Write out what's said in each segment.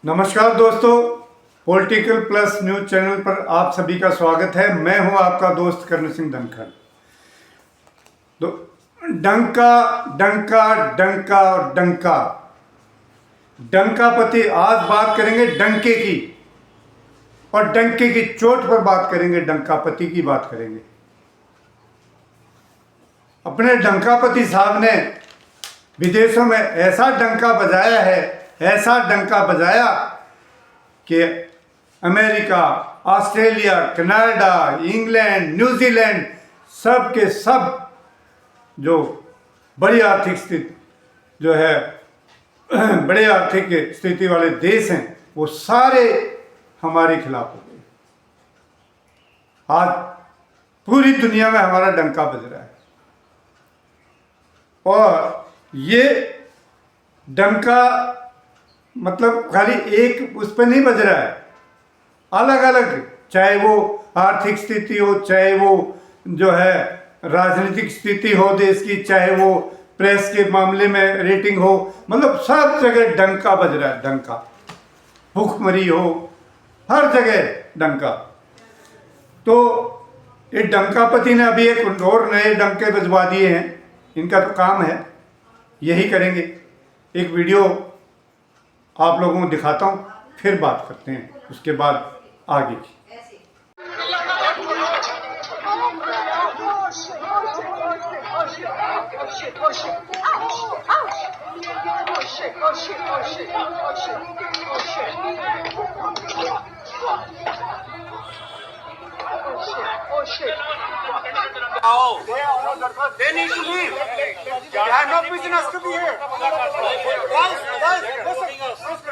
नमस्कार दोस्तों, political plus news channel पर आप सभी का स्वागत है। मैं हूं आपका दोस्त कर्ण सिंह धनखड़। तो डंका डंका डंका और डंका डंकापति, आज बात करेंगे डंके की और डंके की चोट पर बात करेंगे, डंकापति की बात करेंगे। अपने डंकापति साहब ने विदेशों में ऐसा डंका बजाया है, ऐसा डंका बजाया कि America, Australia, Canada, England, New Zealand, सब के सब जो बड़ी आर्थिक स्थिति जो है बड़े आर्थिक स्थिति वाले देश हैं, वो सारे हमारे खिलाफ हो गए। आज पूरी दुनिया में हमारा डंका बज रहा है और ये डंका मतलब खाली एक उस पर नहीं बज रहा है, अलग अलग, चाहे वो आर्थिक स्थिति हो, चाहे वो जो है राजनीतिक स्थिति हो देश की, चाहे वो प्रेस के मामले में रेटिंग हो, मतलब सब जगह डंका बज रहा है। डंका, भूखमरी हो, हर जगह डंका। तो ये डंकापति ने अभी एक और नए डंके बजवा दिए हैं। इनका तो काम है, यही करेंगे। एक वीडियो आप लोगों को दिखाता हूँ, फिर बात करते हैं उसके बाद आगे की। They need to leave. They have no business to be here. Guys,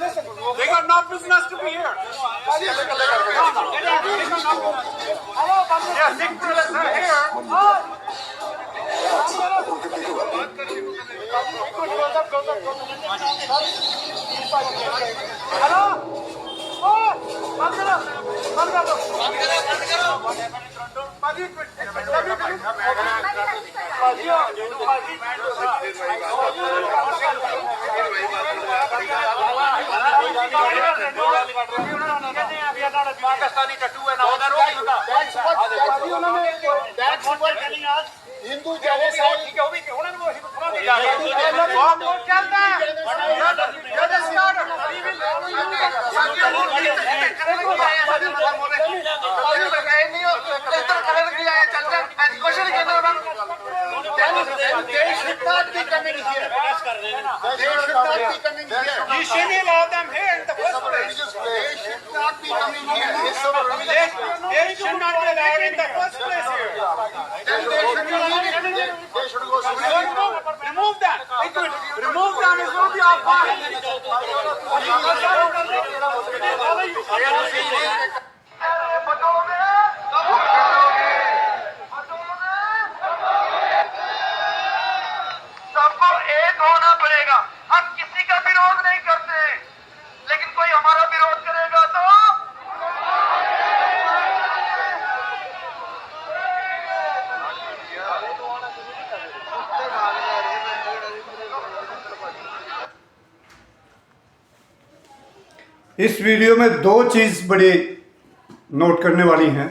listen. They got no business to be here. Yeah, dictators are here. Pakistani tattoo and all that. That's what Hindu जाने से ठीक है, वो भी उन्होंने वो थोड़ा नहीं जाने वो चलता है। ये द स्टार्टर वी विल नहीं हो इधर कलर किया है, चलता है क्वेश्चन के अंदर they should not be coming here. They should not be coming here. You shouldn't allow them here in the first place. They should not be coming here. They should not be allowed in the first place here. Then they should be leaving. They should go somewhere. Remove that. Remove them. It will be our part. सबको एक होना पड़ेगा। हम किसी का विरोध नहीं करते, लेकिन कोई हमारा विरोध करेगा तो इस वीडियो में दो चीज़ बड़ी नोट करने वाली हैं।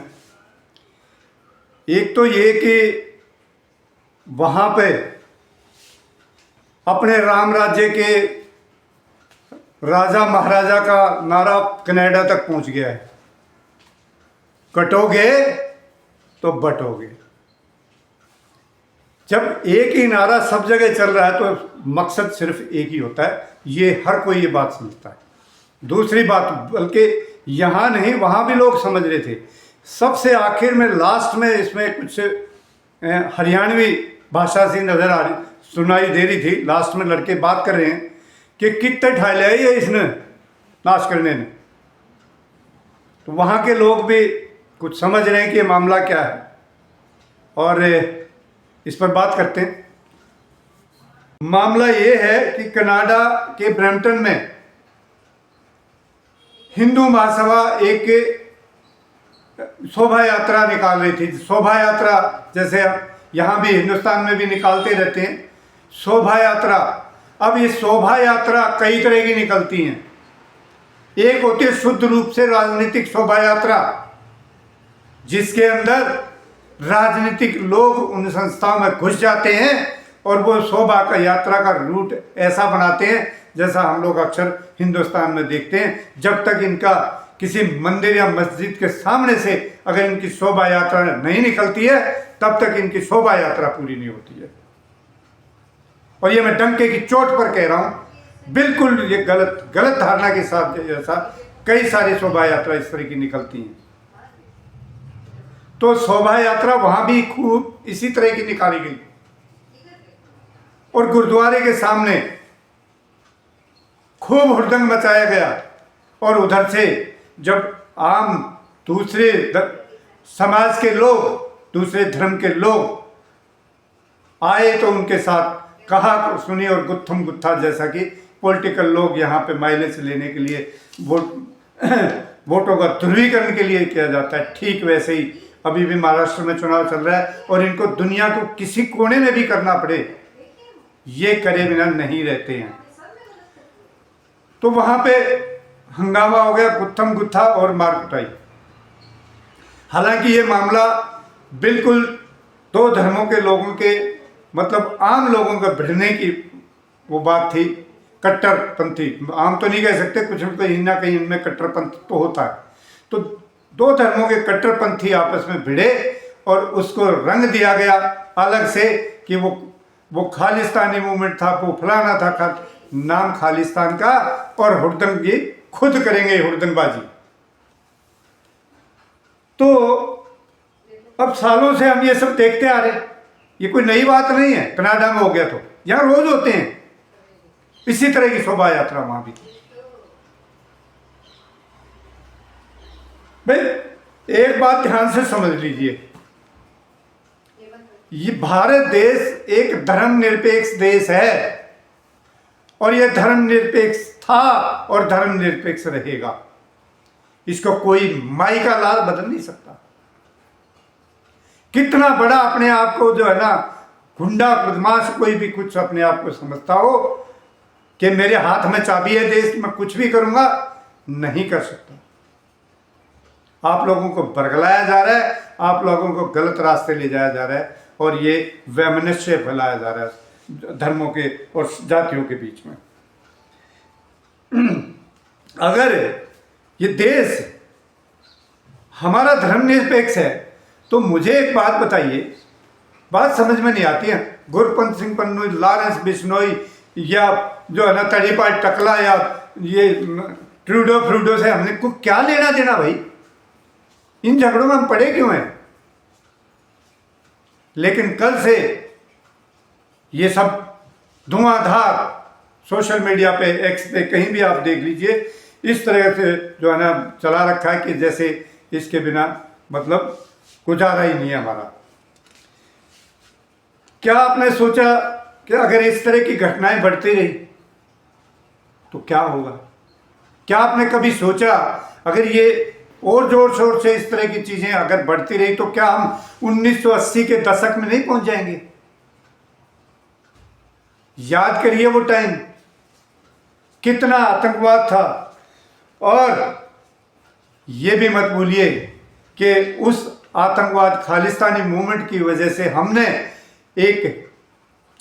एक तो ये कि वहाँ पे अपने राम राज्य के राजा महाराजा का नारा कनाडा तक पहुँच गया है, कटोगे तो बटोगे। जब एक ही नारा सब जगह चल रहा है तो मकसद सिर्फ एक ही होता है, ये हर कोई ये बात समझता है। दूसरी बात, बल्कि यहाँ नहीं वहाँ भी लोग समझ रहे थे। सबसे आखिर में लास्ट में इसमें कुछ हरियाणवी भाषा से नज़र आ रही सुनाई दे रही थी। लास्ट में लड़के बात कर रहे हैं कि कितने ठाए ले ये इसने नाश करने ने। तो वहाँ के लोग भी कुछ समझ रहे हैं कि ये मामला क्या है और इस पर बात करते हैं। मामला ये है कि कनाडा के ब्रैम्पटन में हिंदू महासभा एक शोभा यात्रा निकाल रही थी। शोभा यात्रा जैसे यहाँ भी हिंदुस्तान में भी निकालते रहते हैं शोभा यात्रा। अब ये शोभा यात्रा कई तरह की निकलती हैं। एक होती है शुद्ध रूप से राजनीतिक शोभा यात्रा, जिसके अंदर राजनीतिक लोग उन संस्थाओं में घुस जाते हैं और वो शोभा का यात्रा का रूट ऐसा बनाते हैं जैसा हम लोग अक्सर हिंदुस्तान में देखते हैं। जब तक इनका किसी मंदिर या मस्जिद के सामने से अगर इनकी शोभा यात्रा नहीं निकलती है, तब तक इनकी शोभा यात्रा पूरी नहीं होती है। और ये मैं डंके की चोट पर कह रहा हूं, बिल्कुल ये गलत धारणा के साथ जैसा कई सारी शोभा यात्रा इस तरह की निकलती हैं। तो शोभा यात्रा वहां भी खूब इसी तरह की निकाली गई और गुरुद्वारे के सामने खूब हुड़दंग मचाया गया। और उधर से जब आम दूसरे समाज के लोग, दूसरे धर्म के लोग आए तो उनके साथ कहा सुनी और गुत्थम गुत्था, जैसा कि पॉलिटिकल लोग यहाँ पे माइलेज लेने के लिए वोटों का ध्रुवीकरण के लिए किया जाता है, ठीक वैसे ही अभी भी महाराष्ट्र में चुनाव चल रहा है और इनको दुनिया को किसी कोने में भी करना पड़े, ये करे बिना नहीं रहते हैं। तो वहां पे हंगामा हो गया, गुत्थम गुत्था और मार कुटाई। हालांकि ये मामला बिल्कुल दो धर्मों के लोगों के मतलब आम लोगों का भिड़ने की वो बात थी, कट्टरपंथी आम तो नहीं कह सकते, कुछ कहीं ना कहीं इनमें कट्टरपंथ तो होता है। तो दो धर्मों के कट्टरपंथी आपस में भिड़े और उसको रंग दिया गया अलग से कि वो खालिस्तानी मूवमेंट था, वो फलाना था, नाम खालिस्तान का, और हुड़दंग ये खुद करेंगे हुड़दंगबाजी। तो अब सालों से हम ये सब देखते आ रहे, ये कोई नई बात नहीं है। कनाडा में हो गया तो यहां रोज होते हैं इसी तरह की शोभा यात्रा, वहां भी। भाई एक बात ध्यान से समझ लीजिए, ये भारत देश एक धर्मनिरपेक्ष देश है और यह धर्मनिरपेक्ष था और धर्मनिरपेक्ष रहेगा। इसको कोई माई का लाल बदल नहीं सकता। कितना बड़ा अपने आप को जो है ना गुंडा बदमाश कोई भी कुछ अपने आप को समझता हो कि मेरे हाथ में चाबी है देश, मैं कुछ भी करूंगा, नहीं कर सकता। आप लोगों को बरगलाया जा रहा है, आप लोगों को गलत रास्ते ले जाया जा रहा है और ये वैमनस्य फैलाया जा रहा है धर्मों के और जातियों के बीच में। अगर ये देश हमारा धर्मनिरपेक्ष है तो मुझे एक बात बताइए, बात समझ में नहीं आती है। गुरपंत सिंह पन्नू, लॉरेंस बिश्नोई या जो है ना तड़ीपाल टकला या ये ट्रूडो फ्रूडो से हमने को क्या लेना देना भाई? इन झगड़ों में हम पड़े क्यों हैं? लेकिन कल से ये सब धुआंधार सोशल मीडिया पे, एक्स पे, कहीं भी आप देख लीजिए, इस तरह से जो है ना चला रखा है कि जैसे इसके बिना मतलब गुजारा ही नहीं है हमारा। क्या आपने सोचा कि अगर इस तरह की घटनाएं बढ़ती रही तो क्या होगा? क्या आपने कभी सोचा अगर ये और जोर शोर से इस तरह की चीजें अगर बढ़ती रही तो क्या हम 1980 के दशक में नहीं पहुंच जाएंगे? याद करिए वो टाइम, कितना आतंकवाद था। और ये भी मत भूलिए कि उस आतंकवाद खालिस्तानी मूवमेंट की वजह से हमने एक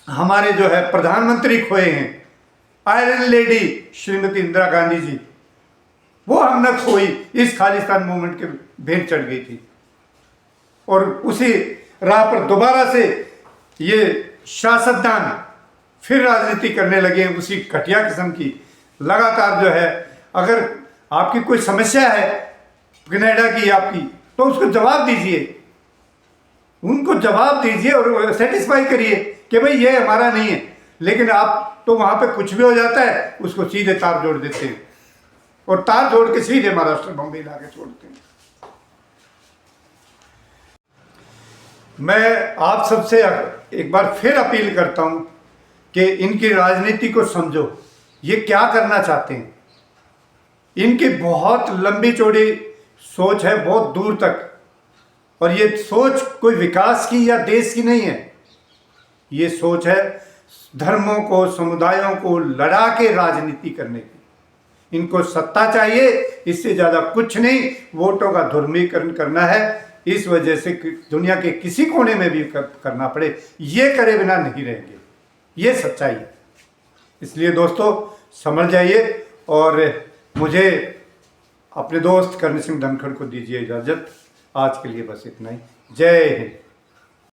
हमारे जो है प्रधानमंत्री खोए हैं, आयरन लेडी श्रीमती इंदिरा गांधी जी, वो हमने खोई, इस खालिस्तान मूवमेंट के भेंट चढ़ गई थी। और उसी राह पर दोबारा से ये सियासतदान फिर राजनीति करने लगे हैं उसी घटिया किस्म की। लगातार जो है अगर आपकी कोई समस्या है कनाडा की आपकी, तो उसको जवाब दीजिए, उनको जवाब दीजिए और सेटिस्फाई करिए कि भाई ये हमारा नहीं है। लेकिन आप तो वहां पे कुछ भी हो जाता है उसको सीधे तार जोड़ देते हैं और तार जोड़ के सीधे महाराष्ट्र बम्बई ला के छोड़ते हैं। मैं आप सबसे एक बार फिर अपील करता हूं कि इनकी राजनीति को समझो, ये क्या करना चाहते हैं। इनकी बहुत लंबी चौड़ी सोच है, बहुत दूर तक, और ये सोच कोई विकास की या देश की नहीं है। ये सोच है धर्मों को, समुदायों को लड़ा के राजनीति करने की। इनको सत्ता चाहिए, इससे ज़्यादा कुछ नहीं। वोटों का ध्रुवीकरण करना है, इस वजह से दुनिया के किसी कोने में भी करना पड़े, ये करे बिना नहीं रहेंगे, ये सच्चाई है। इसलिए दोस्तों समझ जाइए और मुझे अपने दोस्त करण सिंह धनखड़ को दीजिए इजाज़त। आज के लिए बस इतना ही। जय हिंद।